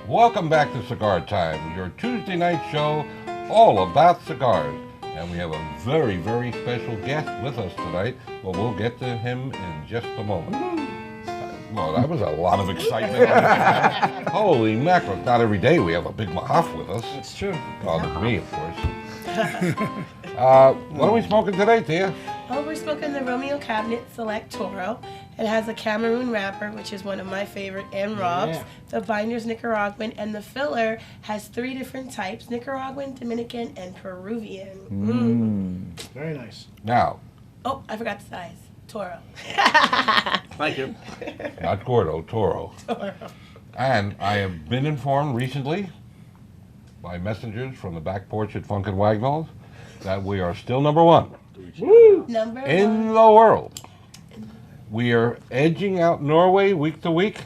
Welcome back to Cigar Time, your Tuesday night show all about cigars. And we have a very, very special guest with us tonight, but we'll get to him in just a moment. Well, that was a lot of excitement. Holy mackerel. Not every day we have a big mahaf with us. That's true. Other than me, of course. What are we smoking today, Tia? Oh, we're smoking the Romeo Cabinet Select Toro. It has a Cameroon wrapper, which is one of my favorite, and Rob's. Yeah. The binder's Nicaraguan, and the filler has 3 different types, Nicaraguan, Dominican, and Peruvian. Very nice. Now, Oh, I forgot the size. Toro. Thank you. not Gordo, Toro. Toro. And I have been informed recently by messengers from the back porch at Funk and Wagnalls that we are still number 1 Number in 1. the world. We are edging out Norway week to week.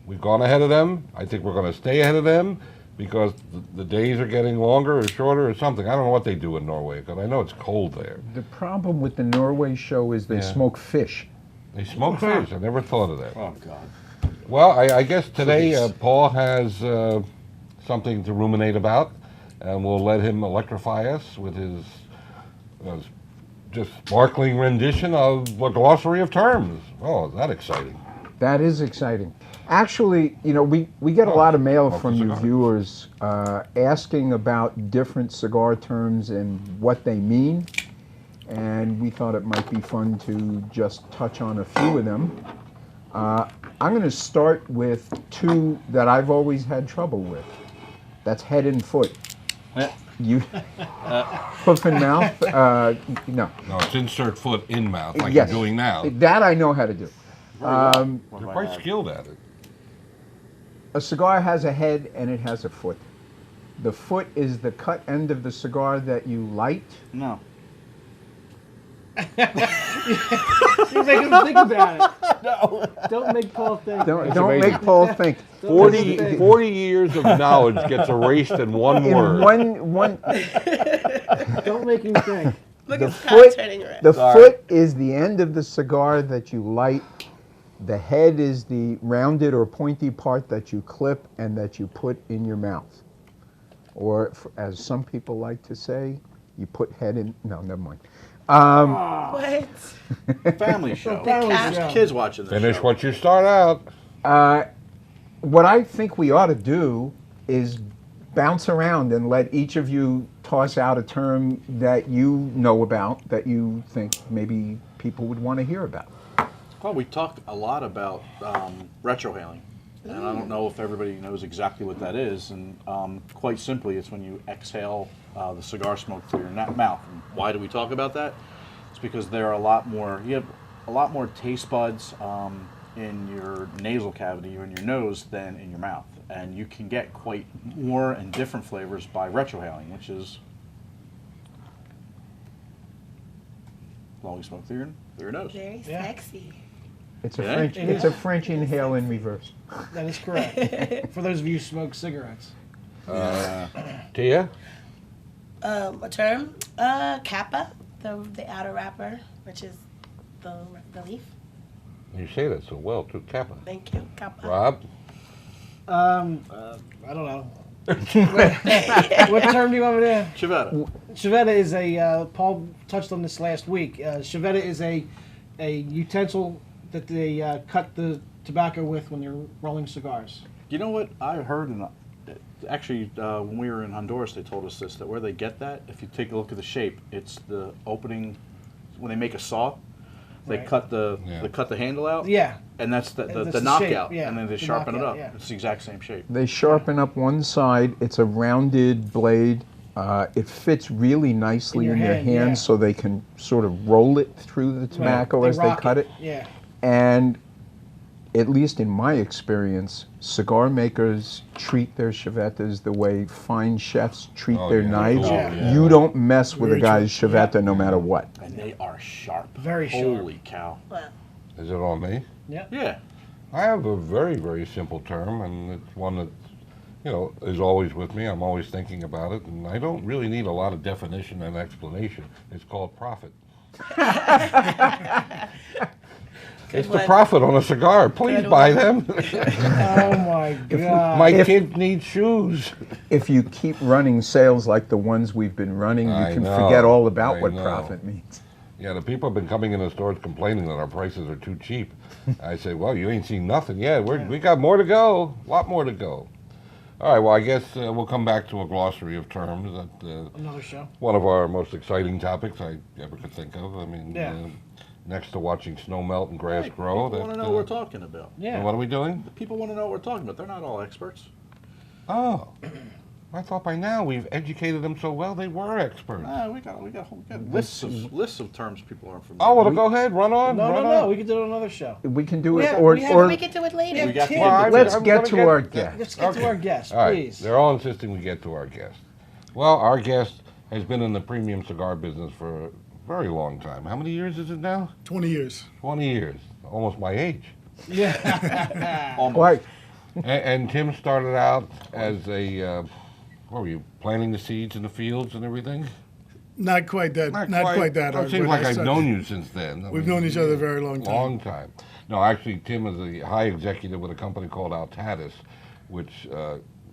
We've gone ahead of them. I think we're going to stay ahead of them because the days are getting longer or shorter or something. I don't know what they do in Norway because I know it's cold there. The problem with the Norway show is they smoke fish. They smoke fish. I never thought of that. Oh, God. Well, I guess today Paul has something to ruminate about, and we'll let him electrify us with his just sparkling rendition of a glossary of terms. Oh, is that exciting? That is exciting. Actually, you know, we get a lot of mail from you viewers asking about different cigar terms and what they mean, and we thought it might be fun to just touch on a few of them. I'm going to start with 2 that I've always had trouble with. That's head and foot. You hoof and mouth? No. No, it's insert foot in mouth like Yes. you're doing now. That I know how to do. You're quite skilled at it. A cigar has a head and it has a foot. The foot is the cut end of the cigar that you light. No. You make him think about it. No. Don't make Paul think. Don't make Paul think. 40 years of knowledge gets erased in one In word. one. Don't make him think. Look The at Scott foot, turning red. the foot is the end of the cigar that you light. The head is the rounded or pointy part that you clip and that you put in your mouth. Or, as some people like to say, you put head in. No, never mind. What? Family show. Family cat. show. Kids watching this Finish show. what you start out. What I think we ought to do is bounce around and let each of you toss out a term that you know about that you think maybe people would want to hear about. Well, we talked a lot about retrohaling, and I don't know if everybody knows exactly what that is. And quite simply, it's when you exhale the cigar smoke through your mouth. And why do we talk about that? It's because there are a lot more. You have a lot more taste buds in your nasal cavity or in your nose than in your mouth, and you can get quite more and different flavors by retrohaling, which is blowing smoke through your nose. Very Yeah. sexy. It's a Yeah. French. It's a French inhale in reverse. That is correct. For those of you who smoke cigarettes. Tia? A term? Kappa, the outer wrapper, which is the leaf. You say that so well, too. Kappa. Thank you, Kappa. Rob? I don't know. What term do you want me to? Chivetta. Chivetta is a. Paul touched on this last week. Chivetta is a utensil that they cut the tobacco with when you're rolling cigars. You know what I heard? Actually, when we were in Honduras, they told us this, that where they get that, if you take a look at the shape, it's the opening, when they make a saw, they Right. cut the handle out. Yeah. And that's the That's the knockout. shape, yeah, And then they the sharpen it knockout, up. yeah. It's the exact same shape. They sharpen up one side. It's a rounded blade. It fits really nicely In in, your their hand, hands, yeah. so they can sort of roll it through the tobacco as they rock cut it. Yeah. And at least in my experience, cigar makers treat their chivettas the way fine chefs treat Oh, their yeah. knives. Oh, yeah. You don't mess with Very a guy's true. chivetta no matter what. And they are sharp. Very sharp. Holy cow. Wow. Is it on me? Yeah. Yeah. I have a very, very simple term, and it's one that, is always with me. I'm always thinking about it, and I don't really need a lot of definition and explanation. It's called profit. It's the one. profit on a cigar. Please Good buy one. them. Oh my God. My kids need shoes. If you keep running sales like the ones we've been running, you I can know, forget all about I what know. profit means. Yeah, the people have been coming in the stores complaining that our prices are too cheap. I say, well, you ain't seen nothing yet. We got more to go. A lot more to go. All right, well, I guess we'll come back to a glossary of terms. Another show. One of our most exciting topics I ever could think of. I mean, Yeah. next to watching snow melt and grass Hey, grow. People want to know what we're talking about. Yeah. What are we doing? People want to know what we're talking about. They're not all experts. Oh, I thought by now we've educated them so well they were experts. We got lists of terms people aren't familiar. Oh, well, go ahead, run on. No, run no, on. no. We can do it on another show. We can do it, Yeah, or We can do it later. We got Tim, to- Well, let's I'm get gonna to our guest. Let's get to our guest, All right, please. they're all insisting we get to our guest. Well, our guest has been in the premium cigar business for a very long time. How many years is it now? 20 years. 20 years, almost my age. Yeah. Almost. Right. And Tim started out as a, what were you, planting the seeds in the fields and everything? Not quite that. Not quite that. Well, it seems but like I I've started- known you since then. I We've mean, known each other a very long time. Long time. No, actually, Tim is a high executive with a company called Altadis, which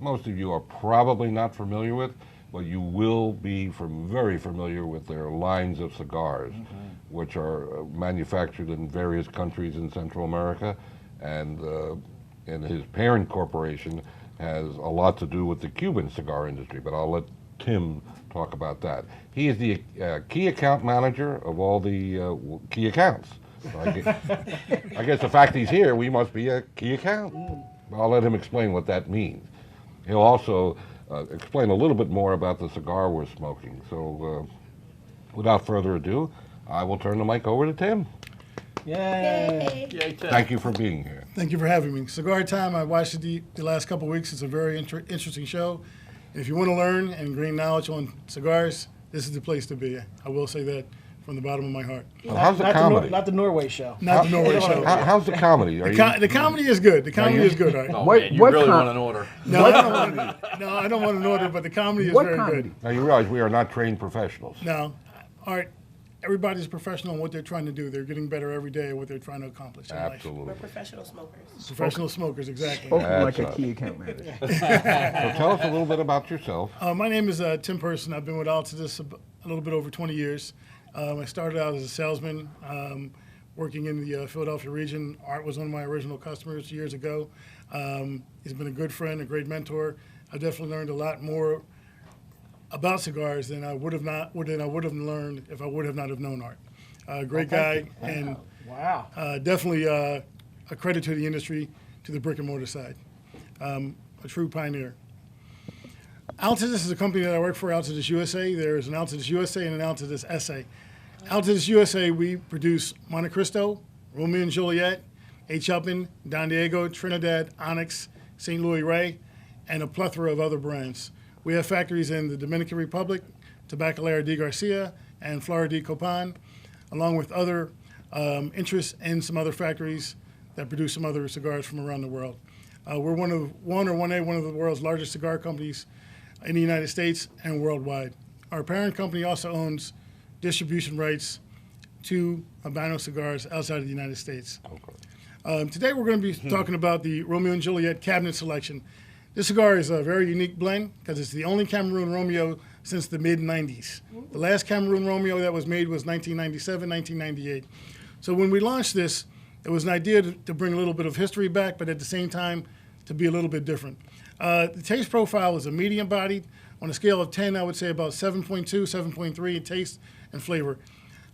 most of you are probably not familiar with, but you will be very familiar with their lines of cigars, which are manufactured in various countries in Central America, and his parent corporation has a lot to do with the Cuban cigar industry, but I'll let Tim talk about that. He is the key account manager of all the key accounts. So I guess the fact he's here, we must be a key account. I'll let him explain what that means. He'll also explain a little bit more about the cigar we're smoking. So without further ado, I will turn the mic over to Tim. Yay. Yay, Ted. Thank you for being here. Thank you for having me. Cigar Time, I watched it the last couple of weeks. It's a very interesting show. And if you want to learn and gain knowledge on cigars, this is the place to be. I will say that from the bottom of my heart. Well, how's the Not comedy? not the Norway show. Not the Norway show. How's the comedy? Are The comedy is good. The comedy is good. All right. Oh, What- man, you what really com- want an order. No, I don't want no, I don't want an order, but the comedy is What very comedy? good. now you realize we are not trained professionals. No, all right. Everybody's professional in what they're trying to do. They're getting better every day at what they're trying to accomplish in life. Absolutely. We're professional smokers. Professional smokers, exactly. Spoken like That's a key account manager. So tell us a little bit about yourself. My name is Tim Person. I've been with Altadis a little bit over 20 years. I started out as a salesman, working in the Philadelphia region. Art was one of my original customers years ago. He's been a good friend, a great mentor. I definitely learned a lot more about cigars than I would have learned if I would have not have known Art. Great guy, and Wow. definitely a credit to the industry, to the brick and mortar side. A true pioneer. Altadis is a company that I work for, Altadis USA. There's an Altadis USA and an Altadis SA. Altadis USA, we produce Monte Cristo, Romeo and Juliet, H. Upmann, Don Diego, Trinidad, Onyx, St. Louis Rey, and a plethora of other brands. We have factories in the Dominican Republic, Tabacalera de Garcia, and Florida de Copan, along with other interests in some other factories that produce some other cigars from around the world. We're one of the world's largest cigar companies in the United States and worldwide. Our parent company also owns distribution rights to Habano cigars outside of the United States. Today we're going to be talking about the Romeo and Juliet cabinet selection. This cigar is a very unique blend because it's the only Cameroon Romeo since the mid-90s. The last Cameroon Romeo that was made was 1997, 1998. So when we launched this, it was an idea to bring a little bit of history back, but at the same time to be a little bit different. The taste profile is a medium bodied. On a scale of 10, I would say about 7.2, 7.3 in taste and flavor.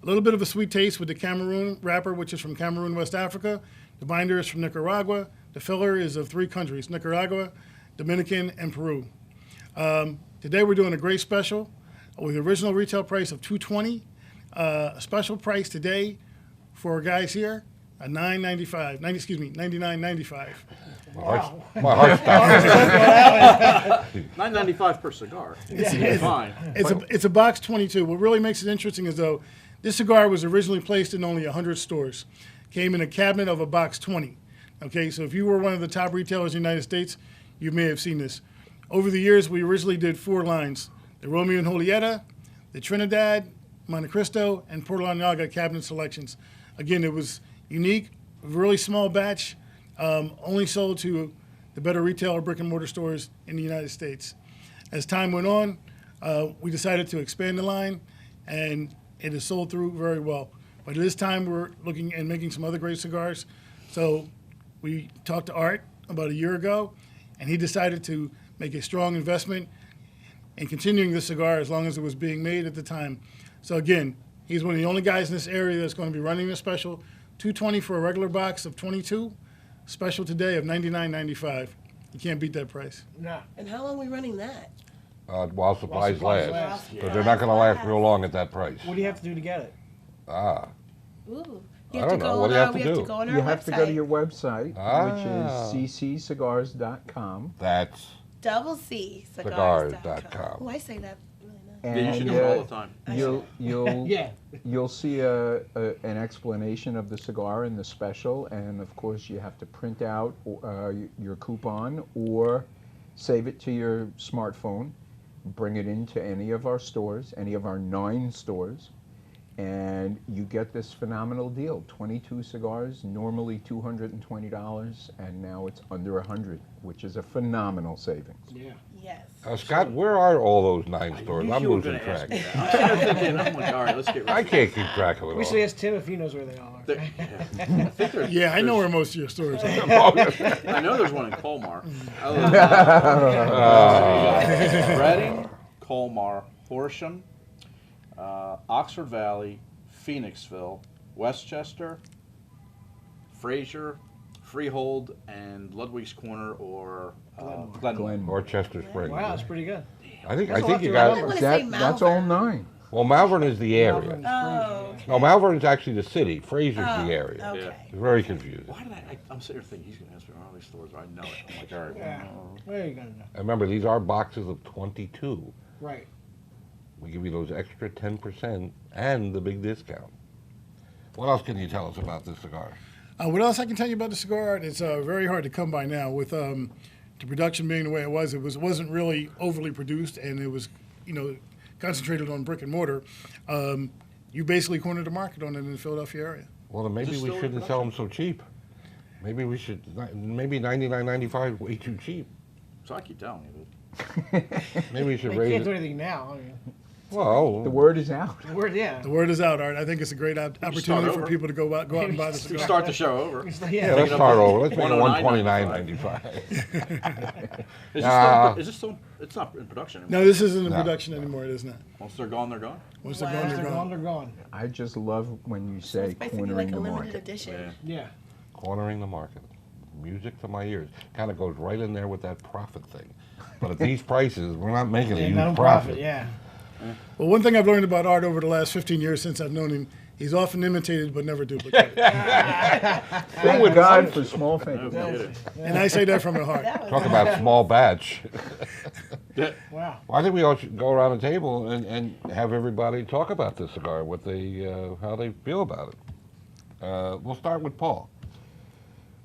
A little bit of a sweet taste with the Cameroon wrapper, which is from Cameroon, West Africa. The binder is from Nicaragua. The filler is of 3 countries, Nicaragua, Dominican, and Peru. Today we're doing a great special with the original retail price of $220. A special price today for our guys here, a $99.95. My heart stopped. $9.95 per cigar. It's fine. It's a box 22. What really makes it interesting is, though, this cigar was originally placed in only 100 stores. Came in a cabinet of a box 20. Okay, so if you were one of the top retailers in the United States, you may have seen this. Over the years, we originally did 4 lines: the Romeo and Julieta, the Trinidad, Monte Cristo, and Portulaga cabinet selections. Again, it was unique, really small batch, only sold to the better retailer brick and mortar stores in the United States. As time went on, we decided to expand the line, and it is sold through very well. But at this time, we're looking and making some other great cigars. So we talked to Art about a year ago, and he decided to make a strong investment in continuing this cigar as long as it was being made at the time. So again, he's one of the only guys in this area that's going to be running this special. $220 for a regular box of 22, special today of $99.95. You can't beat that price. No. And how long are we running that? While supplies supplies last. last. So they're not going to last real long at that price. What do you have to do to get it? Ah. Ooh. I don't know. What do you have to We have do? to go on our You have to go to website. your website, Ah. which is cccigars.com. That's CCigars.com. Oh, I say that really nice. Yeah, you should do it all the time. You'll Yeah. you'll see an explanation of the cigar and the special, and of course you have to print out your coupon or save it to your smartphone, bring it into any of our stores, any of our 9 stores, and you get this phenomenal deal. 22 cigars, normally $220, and now it's under $100, which is a phenomenal savings. Yeah. Yes. Scott, where are all those 9 stores? You I'm were losing gonna ask track. me that. I'm sitting there thinking, I'm like, all right, let's get I ready. can't keep track of it We all. should ask Tim if he knows where they all are. I think there's, Yeah, I know where most of your stores are. I know there's one in Colmar. Other than that, Reading, Colmar, Horsham, Oxford Valley, Phoenixville, Westchester, Fraser, Freehold, and Ludwig's Corner or Glenmore. Or Chester Springs. Wow, that's pretty good. I think That's a lot you to got. remember. wanna say That's all Malvern. 9. Well, Malvern is the area. Malvern, Oh, Fraser, No, Malvern is actually the city. Fraser's Oh, the area. okay. It's very confusing. Why did I'm sitting here thinking he's going to ask me where all these stores are. I know it. I'm like, all right. Yeah. Where are you gonna know? And remember, these are boxes of 22. Right. We give you those extra 10% and the big discount. What else can you tell us about this cigar? What else I can tell you about the cigar art? It's very hard to come by now with the production being the way it was. It wasn't really overly produced, and it was, concentrated on brick and mortar. You basically cornered the market on it in the Philadelphia area. Well, then maybe Is it we still in shouldn't sell them so cheap. Maybe we should. Maybe $99.95 way too cheap. So I keep telling you. Maybe we should They raise can't do it. anything now. I mean, Well, The word is out. yeah. The word is out, Art. I think it's a great opportunity for over. people to go out and buy the We cigar. start the show over. It's yeah, let's start over. Let's make it $109.95. $129.95. Is it still? It's not in production anymore. No, this isn't in No. production anymore. It is not. Once they're gone, they're gone. Once Wow. they're gone, They're they're gone, gone. they're gone. I just love when you So say it's basically cornering like a the limited market. edition. Yeah. Yeah. Cornering the market. Music to my ears. Kind of goes right in there with that profit thing. But at these prices, we're not making a Yeah, huge non-profit, yeah. Well, one thing I've learned about Art over the last 15 years since I've known him, he's often imitated but never duplicated. Thank God for small No things. kidding. And I say that from the heart. That was Talk about small batch. Wow. Well, I think we all should go around the table and have everybody talk about this cigar, what they, how they feel about it. We'll start with Paul.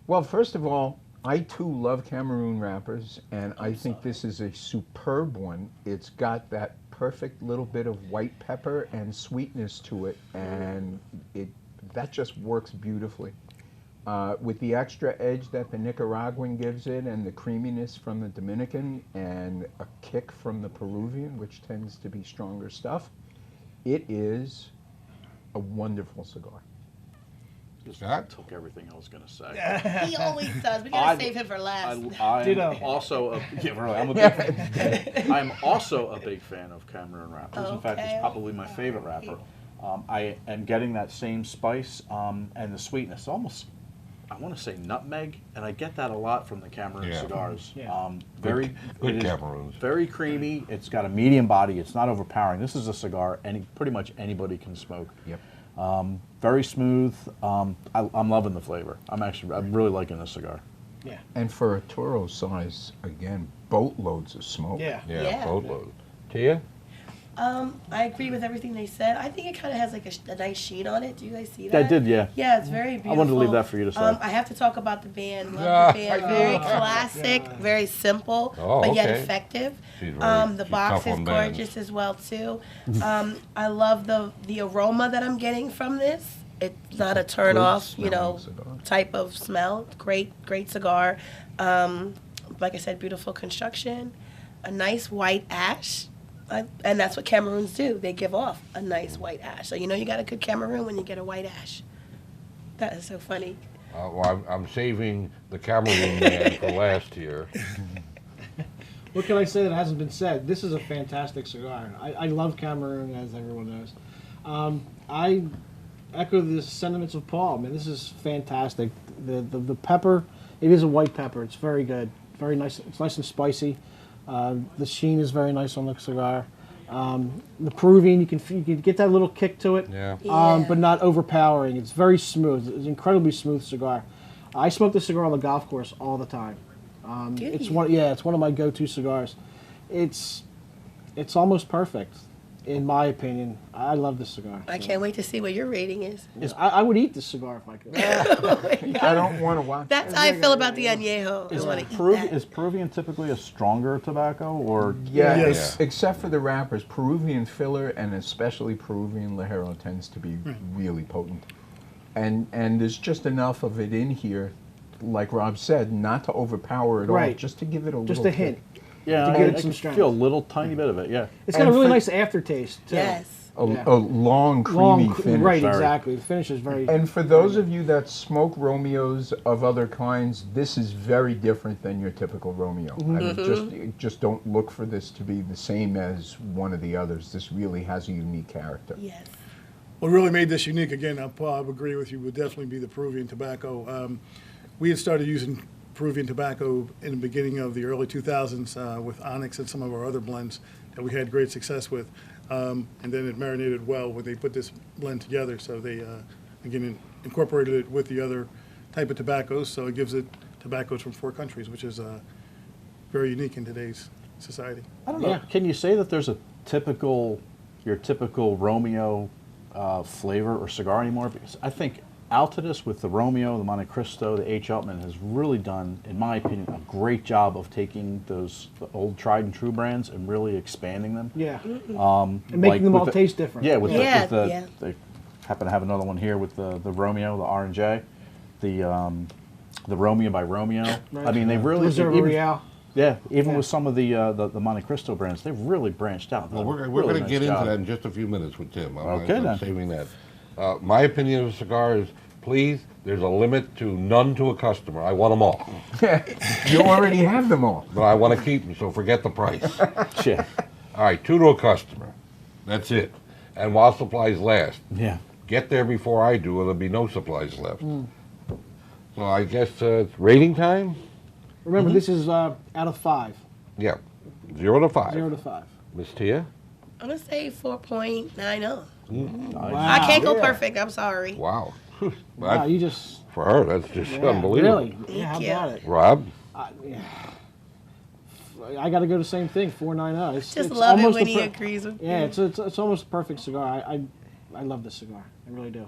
Well, first of all, I too love Cameroon wrappers, and I think this is a superb one. It's got that perfect little bit of white pepper and sweetness to it, and that just works beautifully. With the extra edge that the Nicaraguan gives it, and the creaminess from the Dominican, and a kick from the Peruvian, which tends to be stronger stuff, it is a wonderful cigar. Just Scott? took everything I was going to say. He always does. We gotta save him for last. I'm Ditto. also I'm a big fan. I'm also a big fan of Cameroon wrappers. In fact, Okay. it's probably my favorite wrapper. I am getting that same spice and the sweetness. Almost, I want to say nutmeg, and I get that a lot from the Cameroon Yeah. cigars. Yeah. Very Good it is Cameroons. Very creamy. It's got a medium body. It's not overpowering. This is a cigar pretty much anybody can smoke. Yep. Very smooth. I'm loving the flavor. I'm really liking this cigar. Yeah. And for a Toro size, again, boatloads of smoke. Yeah. Yeah, Yeah. boatload. Tia? I agree with everything they said. I think it kind of has like a nice sheen on it. Do you guys see that? I did, yeah. Yeah, it's very beautiful. I wanted to leave that for you to say. I have to talk about the band. Love the band. Very classic, very simple, Oh, but yet okay. effective. She's The she's box tough is on bands. gorgeous as well too. I love the aroma that I'm getting from this. It's not a turn off, you know, cigar. type of smell. Great cigar. Like I said, beautiful construction. A nice white ash. And that's what Cameroons do. They give off a nice white ash. So you know you got a good Cameroon when you get a white ash. That is so funny. Well, I'm saving the Cameroon man for last here. What can I say that hasn't been said? This is a fantastic cigar. I love Cameroon, as everyone knows. I echo the sentiments of Paul. I mean, this is fantastic. The pepper, it is a white pepper. It's very good. Very nice. It's nice and spicy. The sheen is very nice on the cigar. The Peruvian, you can get that little kick to it, Yeah. but not overpowering. It's very smooth. It's an incredibly smooth cigar. I smoke this cigar on the golf course all the time. Do It's you? one of my go-to cigars. It's almost perfect, in my opinion. I love this cigar. I can't wait to see what your rating is. I would eat this cigar if I could. I don't want to watch. That's how I feel about the añejo. I want to eat that. Is Peruvian typically a stronger tobacco, or Yeah, Yes. except for the wrappers, Peruvian filler and especially Peruvian Ligero tends to be really potent. And there's just enough of it in here, like Rob said, not to overpower it all, Right. just to give it a Just little a hint. yeah, To I, get it I some can strength. feel a little tiny bit of it. Yeah, It's got a And really for- nice aftertaste, too. Yes. Yeah. A long, creamy finish. Right, Sorry. exactly. The finish is very... And for those of you that smoke Romeos of other kinds, this is very different than your typical Romeo. I mean, just don't look for this to be the same as one of the others. This really has a unique character. Yes. What really made this unique, again, Paul, I would agree with you, would definitely be the Peruvian tobacco. We had started using Peruvian tobacco in the beginning of the early 2000s with Onyx and some of our other blends that we had great success with. And then it marinated well when they put this blend together. So they, again, incorporated it with the other type of tobaccos. So it gives it tobaccos from 4 countries, which is very unique in today's society. I don't know. Yeah. Can you say that there's your typical Romeo flavor or cigar anymore? Because I think Altadis with the Romeo, the Monte Cristo, the H. Upmann has really done, in my opinion, a great job of taking the old tried and true brands and really expanding them. Yeah. And making them all taste different. Yeah, with Yeah, the yeah. they happen to have another one here with the Romeo, the R&J, the Romeo by Romeo. Right. I mean, they really Reserve even- Royale. Yeah, even Yeah. with some of the Monte Cristo brands, they've really branched out. Well, we're Really going to nice get job. into that in just a few minutes with Tim. Okay, I'm then. saving that. My opinion of a cigar is, please, there's a limit to none to a customer. I want them all, You already have them all. but I want to keep them, so forget the price. Yeah. All right, 2 to a customer. That's it. And while supplies last. Yeah. Get there before I do, or there'll be no supplies left. So I guess it's rating time? Remember, this is out of 5. Yeah. 0 to 5. 0 to 5. Miss Tia? I'm going to say 4.90. Wow. I can't go yeah. perfect. I'm sorry. Wow. Wow, That- you just... for her, that's just Yeah, unbelievable. Really? Yeah, how Thank you. about it? Rob? I got to go the same thing, 4.90. Just love it almost when a he agrees with Yeah, me. it's almost a perfect cigar. I love this cigar. I really do.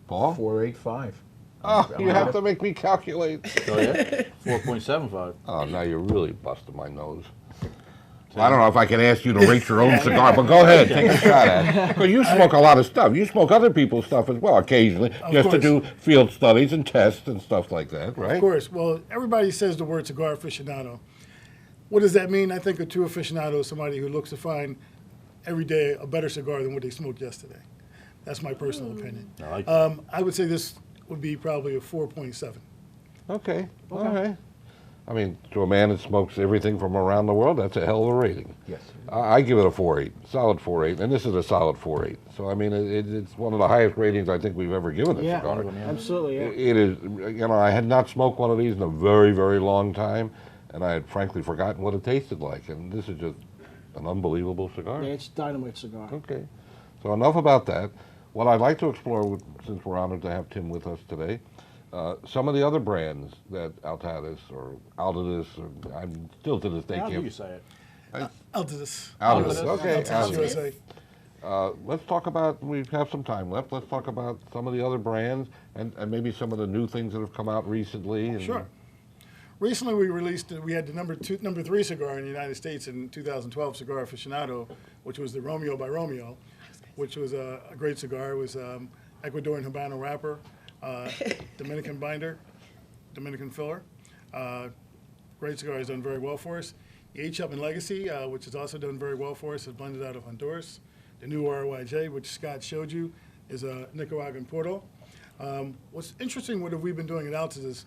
Paul? 485. Oh, you have to make me calculate. Oh, yeah? 4.75. Oh, now you're really busting my nose. Well, I don't know if I can ask you to rate your own cigar, but go ahead, take a shot at it. Because you smoke a lot of stuff. You smoke other people's stuff as well, occasionally, just to course. do field studies and tests and stuff like that, right? Of course. Well, everybody says the word cigar aficionado. What does that mean? I think a true aficionado is somebody who looks to find every day a better cigar than what they smoked yesterday. That's my personal opinion. I like that. I would say this would be probably a 4.7. Okay, all right. I mean, to a man that smokes everything from around the world, that's a hell of a rating. Yes. I give it a 4.8, solid 4.8, and this is a solid 4.8. So, I mean, it's one of the highest ratings I think we've ever given a Yeah, cigar. absolutely. Yeah. It is, you know, I had not smoked one of these in a very, very long time, and I had frankly forgotten what it tasted like, and this is just an unbelievable cigar. Yeah, it's dynamite cigar. Okay, so enough about that. What I'd like to explore, since we're honored to have Tim with us today, some of the other brands that Altadis or Altadis, or I'm still to this day How do you can't. say it? Altadis. Altadis, okay. Altadis Altadis. USA. Let's talk about, we have some time left, let's talk about some of the other brands and maybe some of the new things that have come out recently. And Sure. Recently, we had the number 3 cigar in the United States in 2012, Cigar Aficionado, which was the Romeo by Romeo, which was a great cigar. It was Ecuadorian Habano wrapper, Dominican binder, Dominican filler. Great cigar, has done very well for us. The H. Upman Legacy, which has also done very well for us, is blended out of Honduras. The new RYJ, which Scott showed you, is a Nicaraguan Porto. What's interesting, what have we been doing at Altadis is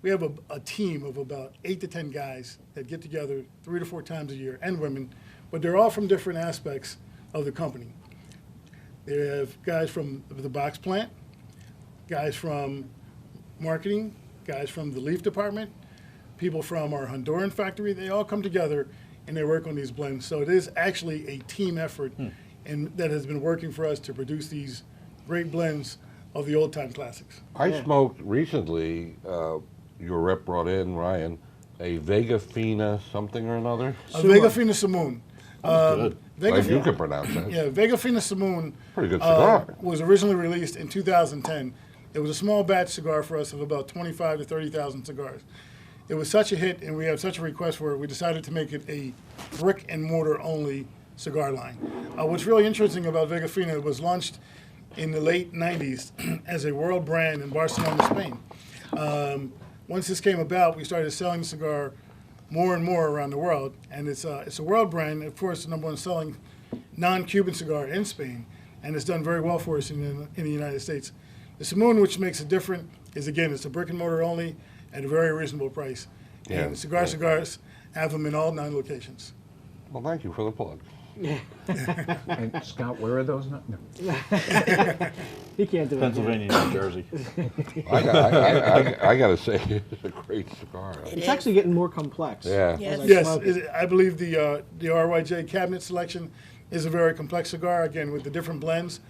we have a team of about 8 to 10 guys that get together 3 to 4 times a year, and women, but they're all from different aspects of the company. They have guys from the box plant, guys from marketing, guys from the leaf department, people from our Honduran factory. They all come together and they work on these blends. So it is actually a team effort and that has been working for us to produce these great blends of the old time classics. I smoked recently, your rep brought in, Ryan, a Vega Fina something or another. A Vega Fina Simoon. Good. Like you can pronounce that. Yeah, Vega Fina Simoon Pretty good cigar. was originally released in 2010. It was a small batch cigar for us of about 25 to 30,000 cigars. It was such a hit and we had such a request for it, we decided to make it a brick and mortar only cigar line. What's really interesting about Vega Fina, it was launched in the late 90s as a world brand in Barcelona, Spain. Once this came about, we started selling the cigar more and more around the world, and it's a world brand, of course, the number one selling non-Cuban cigar in Spain, and it's done very well for us in the United States. The Simoon, which makes it different, is again, it's a brick and mortar only at a very reasonable price. Yeah, And Cigars have them in all 9 locations. Well, thank you for the plug. And Scott, where are those? No. He can't do it. Pennsylvania, New Jersey. I got to say, it's a great cigar. It's actually getting more complex. Yeah. Yes. As I Yes, smoke it. I believe the RYJ cabinet selection is a very complex cigar, again, with the different blends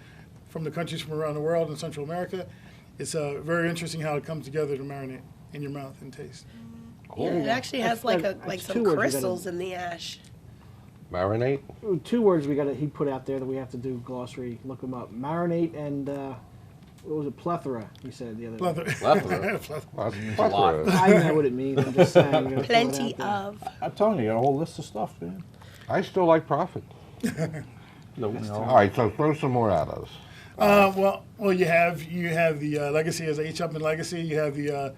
from the countries from around the world and Central America. It's very interesting how it comes together to marinate in your mouth and taste. Yeah, it actually has That's like two some words we gotta- crystals in the ash. Marinate? 2 words he put out there that we have to do glossary, look them up. Marinate and, what was it, plethora, he said the other day. Plethora. That's a lot. I know what it means, I'm just saying. I'm gonna throw it Plenty out there. of. I'm telling you, you got a whole list of stuff, man. I still like profit. All right, so throw some more at us. Well, you have the Legacy as H. Upman Legacy. You have the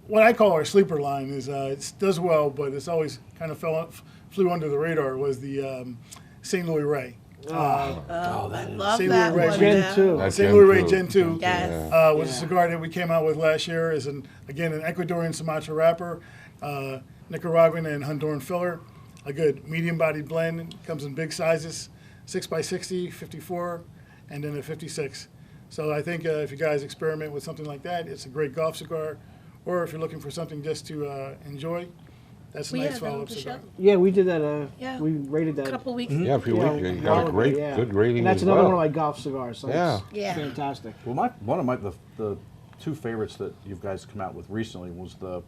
what I call our sleeper line is it does well, but it's always kind of flew under the radar. Was the St. Louis Ray. Love St. that Louis one. Ray. Gen 2. That's St. Louis Ray two. Gen 2 Yes. was a cigar that we came out with last year. Is again an Ecuadorian Sumatra wrapper, Nicaraguan and Honduran filler. A good medium-bodied blend. Comes in big sizes, 6x60, 54, and then a 56. So I think if you guys experiment with something like that, it's a great golf cigar. Or if you're looking for something just to enjoy, that's a We nice had that on follow-up the cigar. show Yeah, we did that, Yeah. we rated that. A couple weeks. Yeah, a few Yeah, weeks. You got a great, yeah. good rating And that's as another well. one of my golf cigars, so Yeah. it's Yeah. fantastic. Well, one of the 2 favorites that you guys come out with recently was the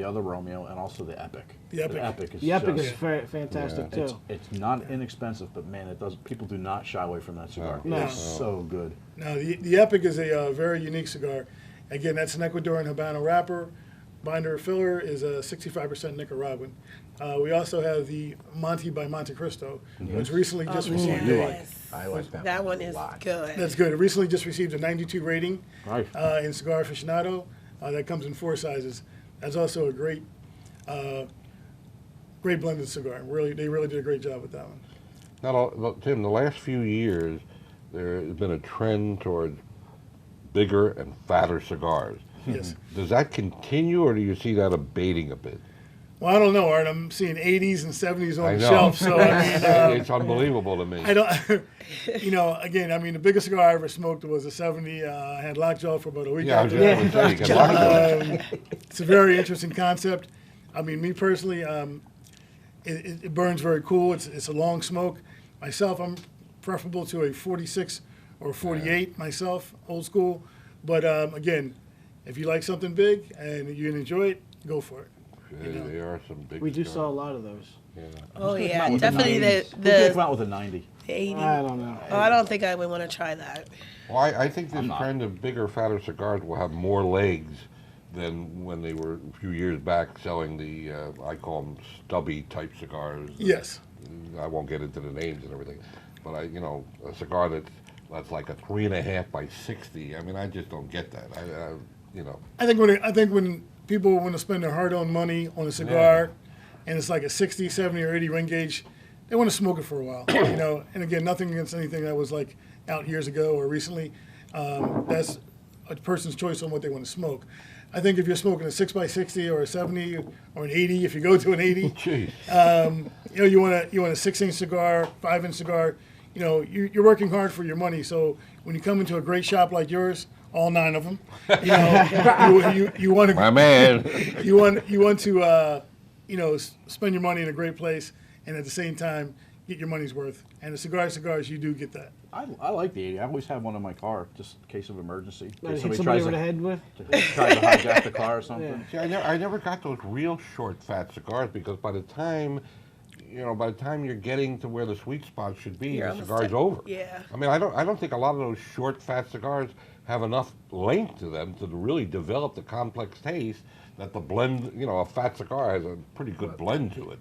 other Romeo and also the Epic. The Epic. The Epic is The Epic just, is fantastic, Yeah. too. it's not inexpensive, but man, people do not shy away from that cigar. No. It's so good. Now, the Epic is a very unique cigar. Again, that's an Ecuadorian Habano wrapper. Binder filler is a 65% Nicaraguan. We also have the Monte by Monte Cristo, which recently just received Yes. I like that. That one a is lot. good. That's good. It recently just received a 92 rating Right. in Cigar Aficionado. That comes in 4 sizes. That's also a great blended cigar. They really did a great job with that one. Now, Tim, the last few years, there has been a trend towards bigger and fatter cigars. Yes. Does that continue, or do you see that abating a bit? Well, I don't know, Art. I'm seeing 80s and 70s on I the know. shelf, so I mean, It's unbelievable to me. I don't. Again, I mean, the biggest cigar I ever smoked was a 70. I had lockjaw for about a week. Yeah, I was after just that. going to say, you can lock it. It's a very interesting concept. I mean, me personally, it burns very cool. It's a long smoke. Myself, I'm preferable to a 46 or 48 myself, old school. But again, if you like something big and you enjoy it, go for it. There are some big We do cigars. sell a lot of those. Yeah. Oh Come yeah, out with definitely the 90s. the Who can come the out with a 90? 80. I don't know. Oh, I don't think I would want to try that. Well, I think this I'm not. trend of bigger, fatter cigars will have more legs than when they were a few years back selling the, I call them stubby type cigars. Yes. I won't get into the names and everything, but a cigar that's that's like a 3.5 by 60. I mean, I just don't get that. You know. I think when people want to spend their hard-earned money on a cigar, and it's like a 60, 70, or 80 ring gauge, they want to smoke it for a while. You know, and again, nothing against anything that was like out years ago or recently. That's a person's choice on what they want to smoke. I think if you're smoking a 6x60 or a 70 or an 80, if you go to an 80, Jeez. you know, you want a 6-inch cigar, 5-inch cigar. You know, you're working hard for your money. So when you come into a great shop like yours, all 9 of them, you know, you want to. My man. You want to you know, spend your money in a great place, and at the same time get your money's worth. And the cigars, you do get that. I like the 80. I always have one in my car, just in case of emergency. In case Hit somebody over the head with? tries to hijack the car or something. See, I never got those real short, fat cigars because by the time you're getting to where the sweet spot should be, You're the almost cigar's done. over. Yeah. I mean, I don't think a lot of those short, fat cigars have enough length to them to really develop the complex taste that the blend, you know, a fat cigar has a pretty good blend to it.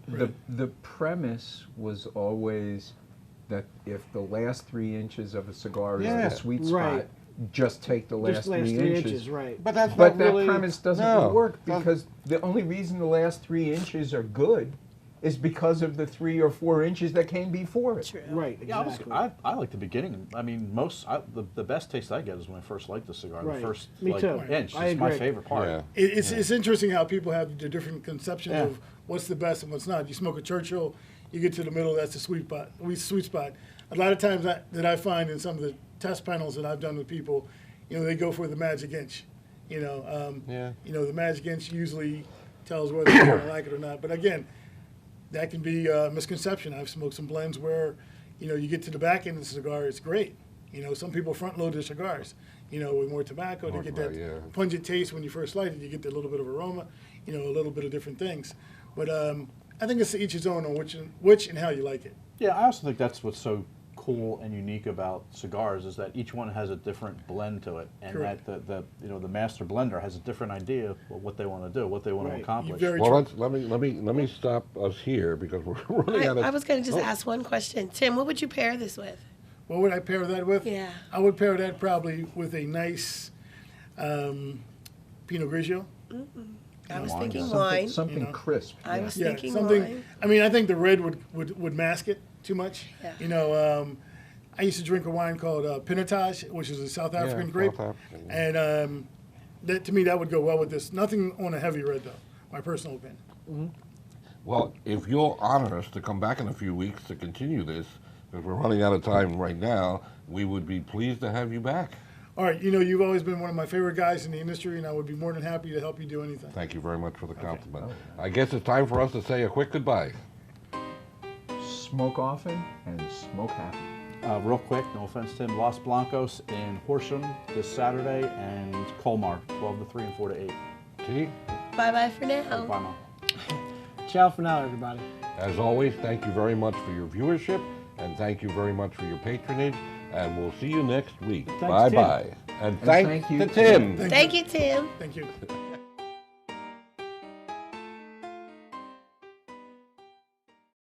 The premise was always that if the last 3 inches of a cigar is Yeah. the sweet spot, Right. just take the last, Just last 3 3 inches. inches, right. But that's But not really, that premise doesn't no, work doesn't- because the only reason the last 3 inches are good is because of the 3 or 4 inches that came before it. True. Right, Yeah, exactly. I like the beginning. I mean, the best taste I get is when I first light the cigar. Right. The first Me like, too. inch I is my agree. favorite part. Yeah. It's interesting how people have the different conceptions Yeah. of what's the best and what's not. You smoke a Churchill, you get to the middle, that's the sweet spot. A lot of times that I find in some of the test panels that I've done with people, you know, they go for the magic inch. You know, you know, the magic inch usually tells whether you're going to like it or not. But again, that can be a misconception. I've smoked some blends where, you know, you get to the back end of the cigar, it's great. You know, some people front load their cigars, you know, with more tobacco More to get tobacco, that yeah. pungent taste when you first light it. You get a little bit of aroma, you know, a little bit of different things. But I think it's to each his own on which and how you like it. Yeah, I also think that's what's so cool and unique about cigars is that each one has a different blend to it, and Correct. that the master blender has a different idea of what they want to do, what they want Right. to accomplish. Very Well, true. let me stop us here because we're running out of. I was going to just Oh. ask one question. Tim, what would you pair this with? What would I pair that with? Yeah. I would pair that probably with a nice Pinot Grigio. I was wine, thinking yeah. wine. Something You know. crisp. I was Yeah, thinking something. wine. I mean, I think the red would mask it too much. Yeah. You know, I used to drink a wine called Pinotage, which is a South African grape, South African. and that to me that would go well with this. Nothing on a heavy red though. My personal opinion. Well, if you'll honor us to come back in a few weeks to continue this, because we're running out of time right now, we would be pleased to have you back. All right, you know, you've always been one of my favorite guys in the industry, and I would be more than happy to help you do anything. Thank you very much for the compliment. I guess it's time for us to say a quick goodbye. Smoke often and smoke happy. Real quick, no offense, Tim. Los Blancos in Horsham this Saturday, and Colmar, 12 to 3 and 4 to 8. See? Bye-bye for now. Bye, Mom. Ciao for now, everybody. As always, thank you very much for your viewership, and thank you very much for your patronage, and we'll see you next week. Thanks, Bye-bye. And thank you to Tim. Thank you, Tim. Thank you.